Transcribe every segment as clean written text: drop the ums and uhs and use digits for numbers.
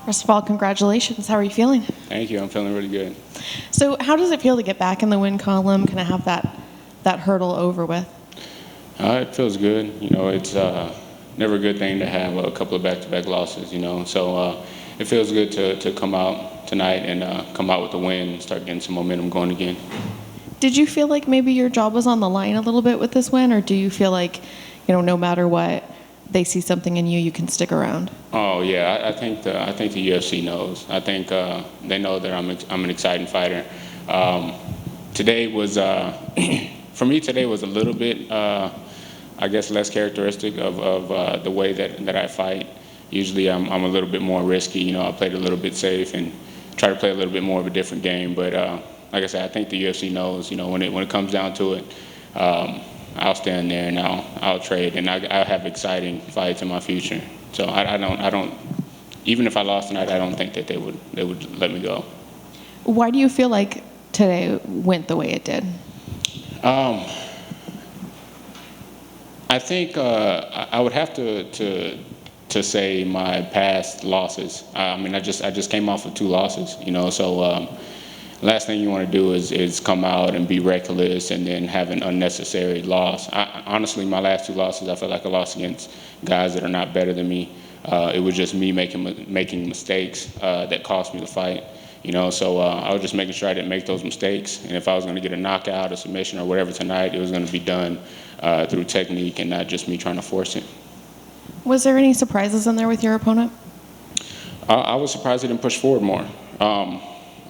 First of all, congratulations. How are you feeling? Thank you. I'm feeling really good. So how does it feel to get back in the win column, kind of have that hurdle over with? It feels good. It's never a good thing to have a couple of back-to-back losses, So it feels good to come out tonight and come out with a win and start getting some momentum going again. Did you feel like maybe your job was on the line a little bit with this win, or do you feel like, no matter what, they see something in you, you can stick around? Oh yeah, I think the UFC knows. I think they know that I'm an exciting fighter. Today was for me. Today was a little bit, I guess, less characteristic of the way that I fight. Usually I'm a little bit more risky. I played a little bit safe and try to play a little bit more of a different game. But like I said, I think the UFC knows. When it comes down to it. I'll stand there and I'll trade, and I'll have exciting fights in my future. So I don't. Even if I lost tonight, I don't think that they would let me go. Why do you feel like today went the way it did? I think I would have to say my past losses. I just came off of 2 losses. So. Last thing you want to do is come out and be reckless and then have an unnecessary loss. Honestly, my last 2 losses, I feel like I lost against guys that are not better than me. It was just me making mistakes that cost me the fight. So I was just making sure I didn't make those mistakes. And if I was going to get a knockout, a submission, or whatever tonight, it was going to be done through technique and not just me trying to force it. Was there any surprises in there with your opponent? I was surprised he didn't push forward more.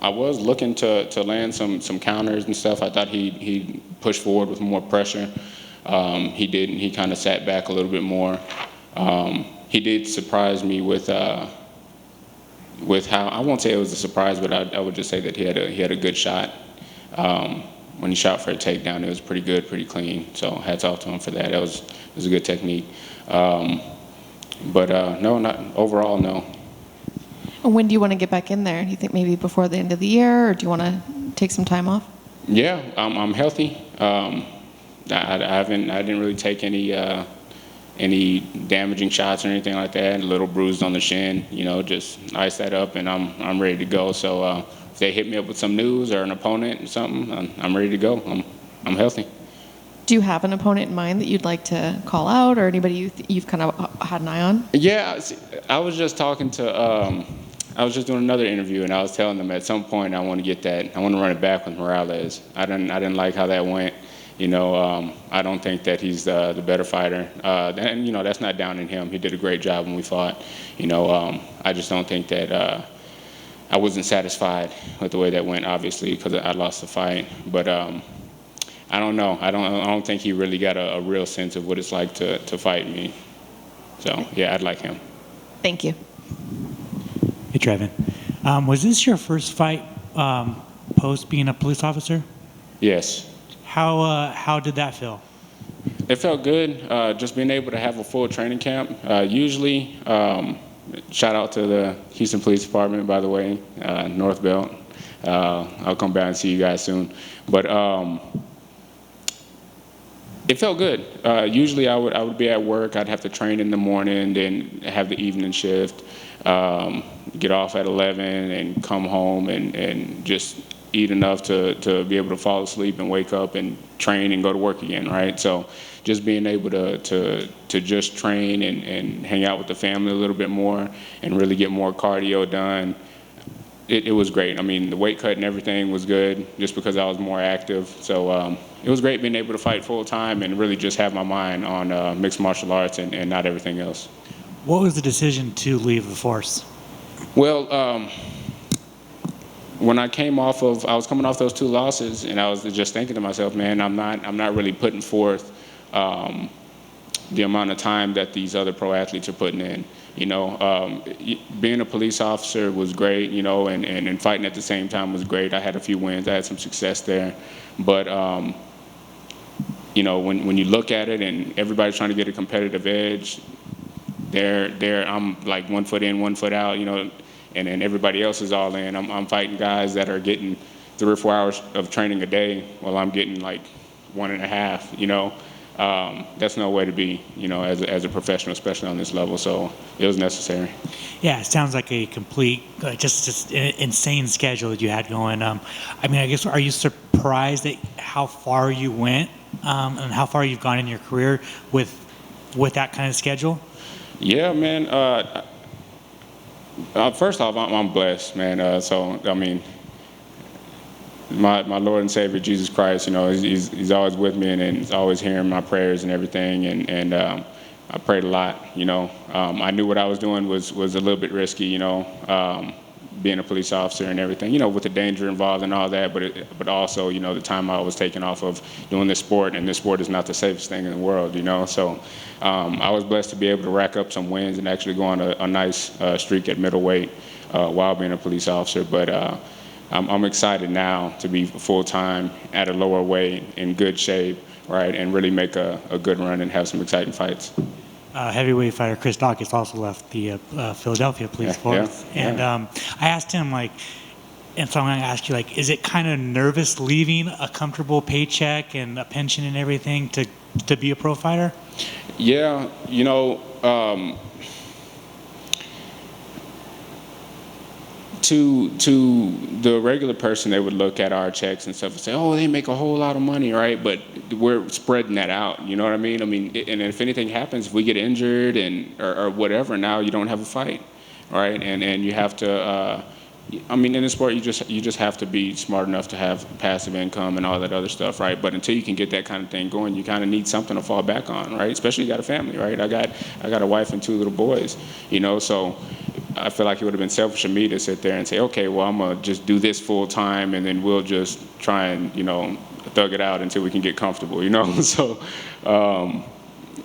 I was looking to land some counters and stuff. I thought he'd push forward with more pressure. He didn't. He kind of sat back a little bit more. He did surprise me with how, I won't say it was a surprise, but I would just say that he had a good shot. When he shot for a takedown, it was pretty good, pretty clean. So hats off to him for that. It was a good technique. But no, not overall, no. When do you want to get back in there? Do you think maybe before the end of the year, or do you want to take some time off? Yeah, I'm healthy. I didn't really take any damaging shots or anything like that. A little bruised on the shin, just ice that up, and I'm ready to go. So if they hit me up with some news or an opponent or something, I'm ready to go. I'm healthy. Do you have an opponent in mind that you'd like to call out, or anybody you've kind of had an eye on? Yeah, I was just talking to. I was just doing another interview, and I was telling them at some point I want to get that. I want to run it back with Morales. I didn't like how that went. I don't think that he's the better fighter. And that's not down in him. He did a great job when we fought. I just don't think that I wasn't satisfied with the way that went. Obviously, because I lost the fight. But I don't know. I don't think he really got a real sense of what it's like to fight me. So yeah, I'd like him. Thank you. Hey, Trevin. Was this your first fight post being a police officer? Yes. How did that feel? It felt good. Just being able to have a full training camp. Usually, shout out to the Houston Police Department, by the way, North Belt. I'll come back and see you guys soon. But it felt good. Usually, I would be at work. I'd have to train in the morning, then have the evening shift. Get off at 11 and come home and just eat enough to be able to fall asleep and wake up and train and go to work again, right? So just being able to just train and hang out with the family a little bit more and really get more cardio done, it was great. I mean, the weight cut and everything was good just because I was more active. So it was great being able to fight full time and really just have my mind on mixed martial arts and not everything else. What was the decision to leave the force? Well, when I was coming off those 2 losses, and I was just thinking to myself, man, I'm not really putting forth the amount of time that these other pro athletes are putting in. Being a police officer was great, and fighting at the same time was great. I had a few wins, I had some success there, but when you look at it and everybody's trying to get a competitive edge. I'm like 1 foot in, 1 foot out, and then everybody else is all in. I'm fighting guys that are getting 3 or 4 hours of training a day while I'm getting like 1.5, that's no way to be, as a professional, especially on this level. So it was necessary. Yeah, it sounds like a complete, just insane schedule that you had going. I mean, I guess, are you surprised at how far you went and how far you've gone in your career with that kind of schedule? Yeah, man. First off, I'm blessed, man. So I mean, my Lord and Savior Jesus Christ, he's always with me, and he's always hearing my prayers and everything, and I prayed a lot. I knew what I was doing was a little bit risky, being a police officer and everything, with the danger involved and all that, but also, the time I was taking off of doing this sport, and this sport is not the safest thing in the world, so I was blessed to be able to rack up some wins and actually go on a nice streak at middleweight while being a police officer. But I'm excited now to be full-time at a lower weight in good shape, right, and really make a good run and have some exciting fights. Heavyweight fighter Chris Dawkins also left the Philadelphia police force. And I asked him, and so I'm going to ask you, is it kind of nervous leaving a comfortable paycheck and a pension and everything to be a pro fighter? Yeah, to the regular person, they would look at our checks and stuff and say, oh, they make a whole lot of money, right? But we're spreading that out, you know what I mean? And if anything happens, if we get injured or whatever, now you don't have a fight, right? And you have to, in the sport, you just have to be smart enough to have passive income and all that other stuff, right? But until you can get that kind of thing going, you kind of need something to fall back on, right? Especially you got a family, right? I got a wife and 2 little boys, so I feel like it would have been selfish of me to sit there and say, okay, well, I'm going to just do this full time, and then we'll just try and, thug it out until we can get comfortable, So,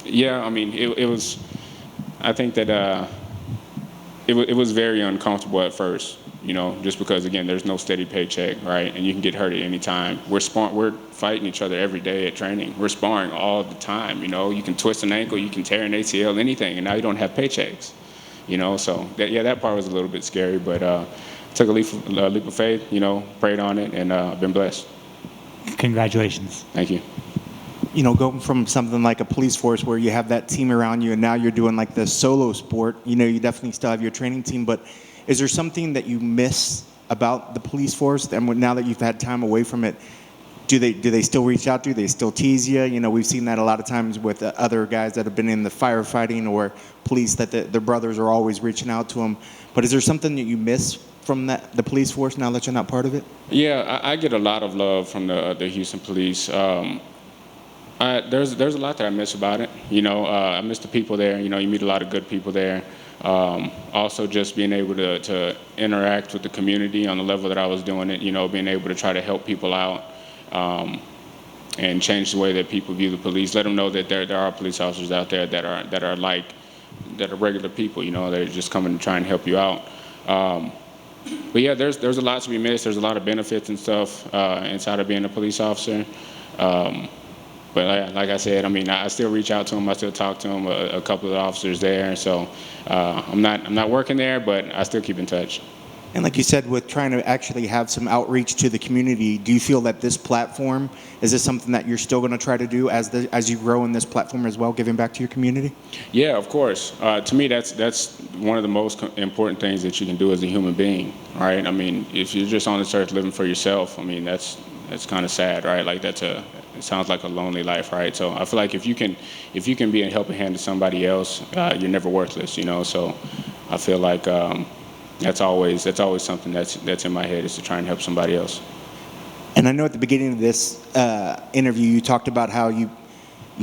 it was, I think that it was very uncomfortable at first, just because, again, there's no steady paycheck, right? And you can get hurt at any time. We're fighting each other every day at training. We're sparring all the time, You can twist an ankle, you can tear an ACL, anything, and now you don't have paychecks. So that part was a little bit scary, but took a leap of faith, prayed on it, and I've been blessed. Congratulations. Thank you. Going from something like a police force where you have that team around you, and now you're doing the solo sport, you definitely still have your training team, but is there something that you miss about the police force? And now that you've had time away from it, do they still reach out to you? Do they still tease you? We've seen that a lot of times with other guys that have been in the firefighting or police, that their brothers are always reaching out to them. But is there something that you miss from the police force now that you're not part of it? Yeah, I get a lot of love from the Houston police. There's a lot that I miss about it. I miss the people there. You meet a lot of good people there. Also, just being able to interact with the community on the level that I was doing it. Being able to try to help people out. And change the way that people view the police. Let them know that there are police officers out there that are regular people. They're just coming to try and help you out. But yeah, there's a lot to be missed. There's a lot of benefits and stuff inside of being a police officer. But like I said, I still reach out to them. I still talk to them. A couple of officers there. So I'm not working there, but I still keep in touch. And like you said, with trying to actually have some outreach to the community, do you feel that this platform, is this something that you're still going to try to do as you grow in this platform as well, giving back to your community? Yeah, of course. To me, that's one of the most important things that you can do as a human being, right? If you're just on this earth living for yourself, that's kind of sad, right? it sounds like a lonely life, right? So I feel like if you can be a helping hand to somebody else, you're never worthless, So I feel like that's always something that's in my head, is to try and help somebody else. And I know at the beginning of this interview, you talked about how you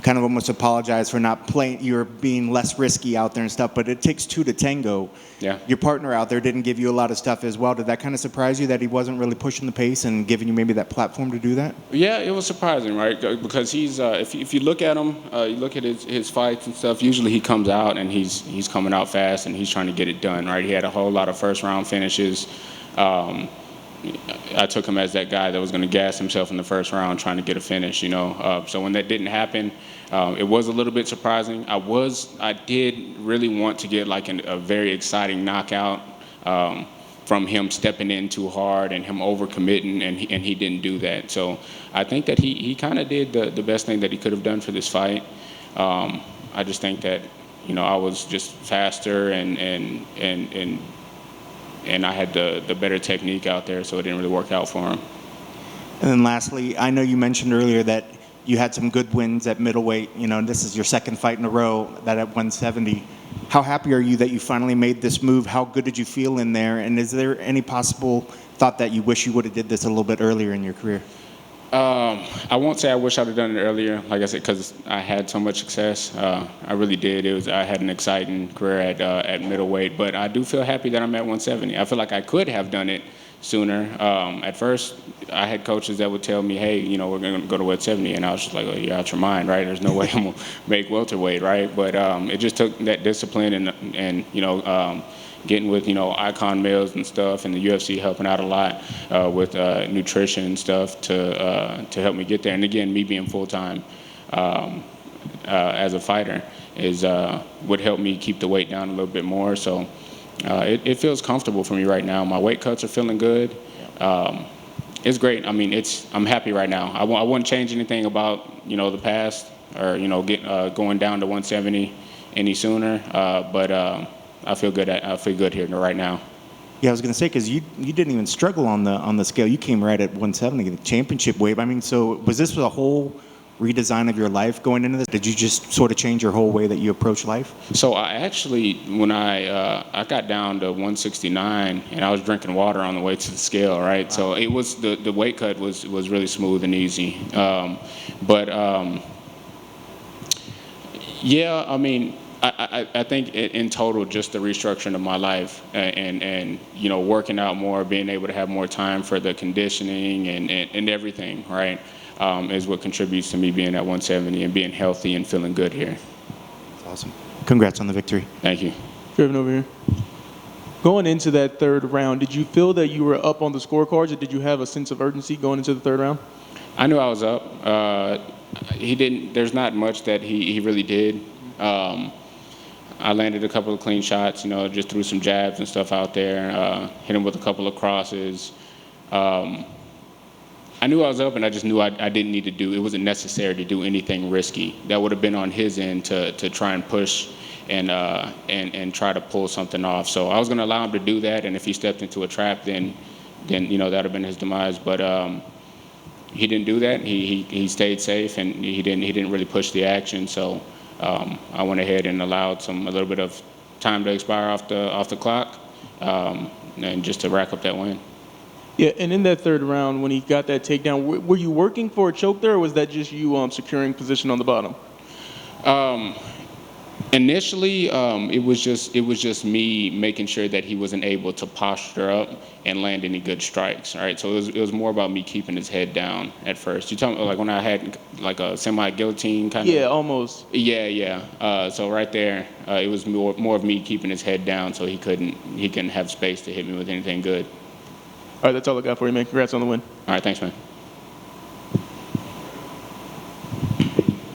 kind of almost apologized for not playing, you're being less risky out there and stuff, but it takes 2 to tango. Yeah. Your partner out there didn't give you a lot of stuff as well. Did that kind of surprise you that he wasn't really pushing the pace and giving you maybe that platform to do that? Yeah, it was surprising, right? Because he's, if you look at him, you look at his fights and stuff, usually he comes out and he's coming out fast and he's trying to get it done, right? He had a whole lot of first-round finishes. I took him as that guy that was going to gas himself in the first round trying to get a finish, So when that didn't happen, it was a little bit surprising. I did really want to get a very exciting knockout, from him stepping in too hard and him overcommitting, and he didn't do that. So I think that he kind of did the best thing that he could have done for this fight. I just think that, I was just faster and I had the better technique out there, so it didn't really work out for him. And then lastly, I know you mentioned earlier that you had some good wins at middleweight. This is your second fight in a row, that at 170. How happy are you that you finally made this move? How good did you feel in there? And is there any possible thought that you wish you would have did this a little bit earlier in your career? I won't say I wish I'd have done it earlier, like I said, because I had so much success. I really did. I had an exciting career at middleweight, but I do feel happy that I'm at 170. I feel like I could have done it sooner. At first, I had coaches that would tell me, hey, we're going to go to 170, and I was just like, oh, you're out your mind, right? There's no way I'm going to make welterweight, right? But it just took that discipline and getting with, icon males and stuff, and the UFC helping out a lot with nutrition and stuff to help me get there. And again, me being full-time as a fighter would help me keep the weight down a little bit more. So it feels comfortable for me right now. My weight cuts are feeling good. It's great. I mean, I'm happy right now. I wouldn't change anything about, the past or, going down to 170 any sooner. But I feel good. I feel good here right now. Yeah, I was going to say, because you didn't even struggle on the scale. You came right at 170, the championship weight. I mean, so was this a whole redesign of your life going into this? Did you just sort of change your whole way that you approach life? So I actually, when I got down to 169, and I was drinking water on the way to the scale, right? Wow. So it was the weight cut was really smooth and easy. Yeah, I mean, I think in total, just the restructuring of my life and working out more, being able to have more time for the conditioning and everything, right, is what contributes to me being at 170 and being healthy and feeling good here. That's awesome. Congrats on the victory. Thank you. Trevin over here. Going into that third round, did you feel that you were up on the scorecards, or did you have a sense of urgency going into the third round? I knew I was up. He didn't. There's not much that he really did. I landed a couple of clean shots, just threw some jabs and stuff out there, hit him with a couple of crosses. I knew I was up, and I just knew I didn't need to do, it wasn't necessary to do anything risky. That would have been on his end to try and push and try to pull something off. So I was going to allow him to do that, and if he stepped into a trap, then that would have been his demise. But he didn't do that. He stayed safe, and he didn't really push the action. So I went ahead and allowed a little bit of time to expire off the clock, and just to rack up that win. Yeah, and in that third round, when he got that takedown, were you working for a choke there, or was that just you securing position on the bottom? Initially, it was just me making sure that he wasn't able to posture up and land any good strikes. All right, so it was more about me keeping his head down at first. You talking like when I had like a semi-guillotine kind of? Yeah, almost. Yeah. So right there, it was more of me keeping his head down so he couldn't have space to hit me with anything good. All right, that's all I got for you, man. Congrats on the win. All right, thanks, man.